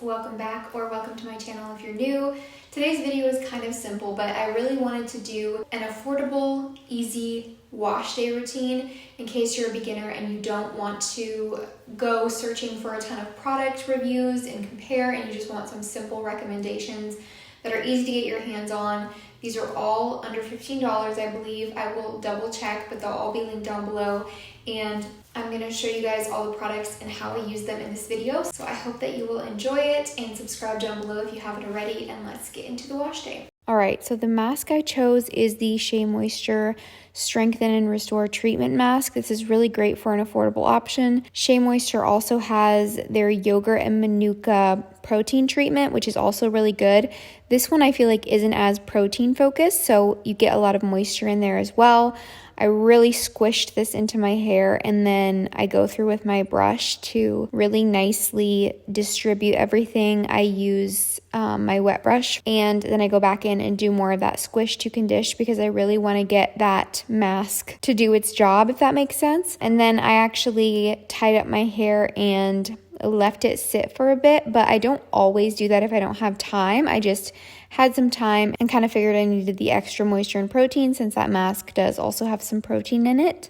welcome back or welcome to my channel if you're new. Today's video is kind of simple, but I really wanted to do an affordable, easy wash day routine in case you're a beginner and you don't want to go searching for a ton of product reviews and compare, and you just want some simple recommendations that are easy to get your hands on. These are all under $15, I believe. I will double check, but they'll all be linked down below. And I'm going to show you guys all the products and how I use them in this video. So I hope that you will enjoy it, and subscribe down below if you haven't already, and let's get into the wash day. Alright, so the mask I chose is the Shea Moisture Strengthen and Restore Treatment Mask. This is really great for an affordable option. Shea Moisture also has their yogurt and manuka protein treatment, which is also really good. This one I feel like isn't as protein focused, so you get a lot of moisture in there as well. I really squished this into my hair, and then I go through with my brush to really nicely distribute everything. I use my wet brush, and then I go back in and do more of that squish to condition because I really want to get that mask to do its job, if that makes sense. And then I actually tied up my hair and left it sit for a bit, but I don't always do that if I don't have time. I just had some time and kind of figured I needed the extra moisture and protein since that mask does also have some protein in it.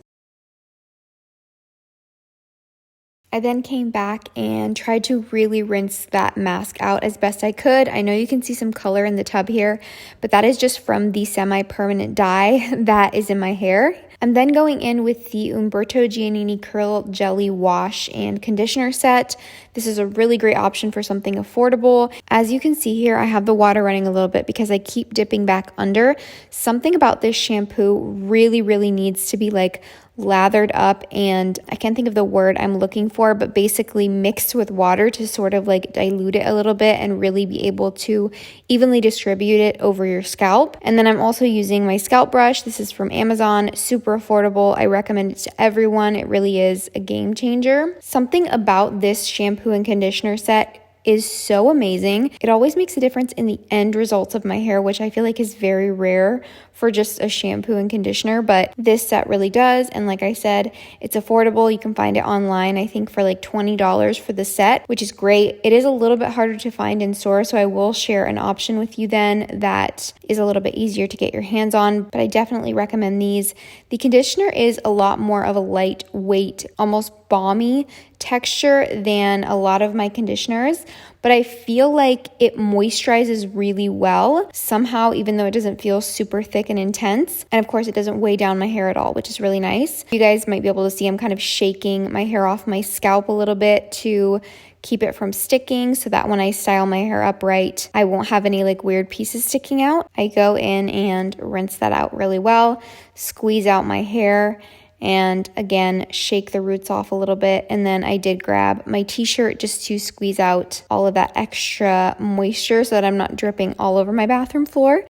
I then came back and tried to really rinse that mask out as best I could. I know you can see some color in the tub here, but that is just from the semi-permanent dye that is in my hair. I'm then going in with the Umberto Giannini Curl Jelly Wash and Conditioner Set. This is a really great option for something affordable. As you can see here, I have the water running a little bit because I keep dipping back under. Something about this shampoo really needs to be like lathered up, and I can't think of the word I'm looking for, but basically mixed with water to sort of like dilute it a little bit and really be able to evenly distribute it over your scalp. And then I'm also using my scalp brush. This is from Amazon, super affordable. I recommend it to everyone. It really is a game changer. Something about this shampoo and conditioner set is so amazing. It always makes a difference in the end results of my hair, which I feel like is very rare for just a shampoo and conditioner, but this set really does. And like I said, it's affordable. You can find it online, I think for like $20 for the set, which is great. It is a little bit harder to find in store, so I will share an option with you then that is a little bit easier to get your hands on, but I definitely recommend these. The conditioner is a lot more of a lightweight, almost balmy texture than a lot of my conditioners, but I feel like it moisturizes really well somehow, even though it doesn't feel super thick and intense. And of course, it doesn't weigh down my hair at all, which is really nice. You guys might be able to see I'm kind of shaking my hair off my scalp a little bit to keep it from sticking so that when I style my hair up right, I won't have any like weird pieces sticking out. I go in and rinse that out really well, squeeze out my hair, and again, shake the roots off a little bit. And then I did grab my t-shirt just to squeeze out all of that extra moisture so that I'm not dripping all over my bathroom floor.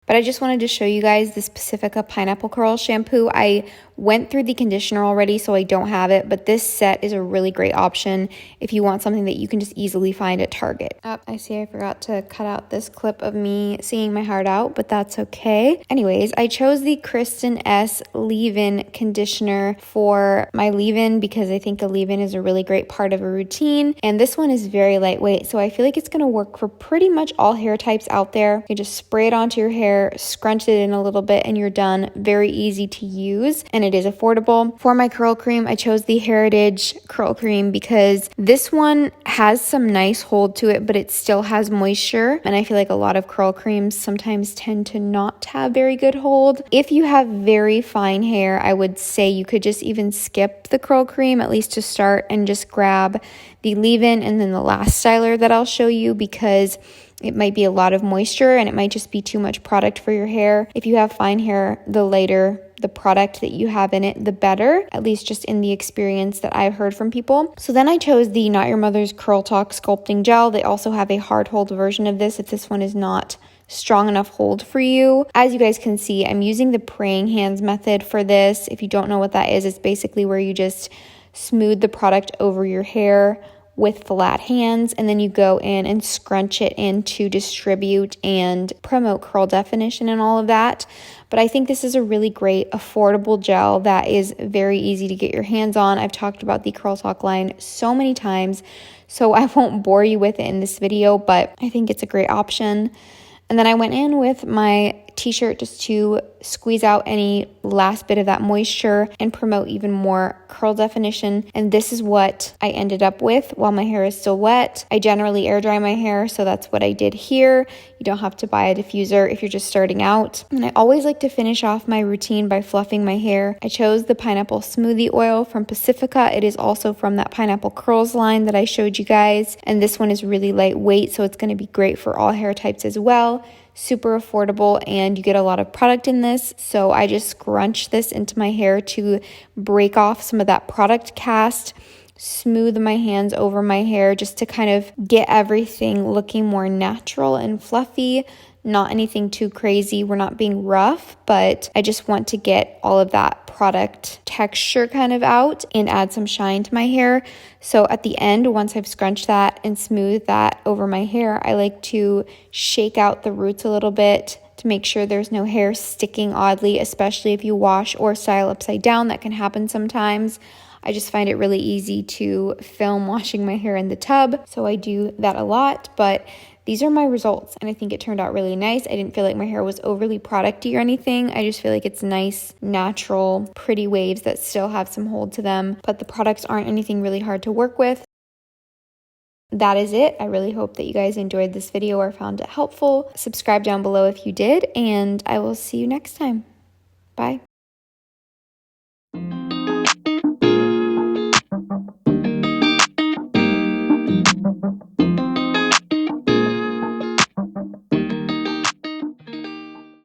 But I just wanted to show you guys this Pacifica Pineapple Curl shampoo. I went through the conditioner already, so I don't have it, but this set is a really great option if you want something that you can just easily find at Target. I see I forgot to cut out this clip of me singing my heart out, but that's okay. Anyways, I chose the Kristen Ess leave-in conditioner for my leave-in because I think a leave-in is a really great part of a routine, and this one is very lightweight, so I feel like it's going to work for pretty much all hair types out there. You just spray it onto your hair, scrunch it in a little bit, and you're done. Very easy to use, and it is affordable. For my curl cream, I chose the Hairitage curl cream because this one has some nice hold to it, but it still has moisture, and I feel like a lot of curl creams sometimes tend to not have very good hold. If you have very fine hair, I would say you could just even skip the curl cream, at least to start, and just grab the leave-in and then the last styler that I'll show you, because it might be a lot of moisture and it might just be too much product for your hair. If you have fine hair, the lighter the product that you have in it, the better, at least just in the experience that I've heard from people. So then I chose the Not Your Mother's Curl Talk Sculpting Gel. They also have a hard hold version of this if this one is not strong enough hold for you. As you guys can see, I'm using the praying hands method for this. If you don't know what that is, it's basically where you just smooth the product over your hair with flat hands, and then you go in and scrunch it in to distribute and promote curl definition and all of that. But I think this is a really great affordable gel that is very easy to get your hands on. I've talked about the Curl Talk line so many times, so I won't bore you with it in this video, but I think it's a great option. And then I went in with my t-shirt just to squeeze out any last bit of that moisture and promote even more curl definition. And this is what I ended up with while my hair is still wet. I generally air dry my hair, so that's what I did here. You don't have to buy a diffuser if you're just starting out. And I always like to finish off my routine by fluffing my hair. I chose the pineapple smoothie oil from Pacifica. It is also from that pineapple curls line that I showed you guys. And this one is really lightweight, so it's going to be great for all hair types as well. Super affordable, and you get a lot of product in this. So I just scrunch this into my hair to break off some of that product cast, smooth my hands over my hair just to kind of get everything looking more natural and fluffy. Not anything too crazy. We're not being rough, but I just want to get all of that product texture kind of out and add some shine to my hair. So at the end, once I've scrunched that and smoothed that over my hair, I like to shake out the roots a little bit to make sure there's no hair sticking oddly, especially if you wash or style upside down. That can happen sometimes. I just find it really easy to film washing my hair in the tub, so I do that a lot, but these are my results, and I think it turned out really nice. I didn't feel like my hair was overly producty or anything. I just feel like it's nice, natural, pretty waves that still have some hold to them, but the products aren't anything really hard to work with. That is it. I really hope that you guys enjoyed this video or found it helpful. Subscribe down below if you did, and I will see you next time. Bye.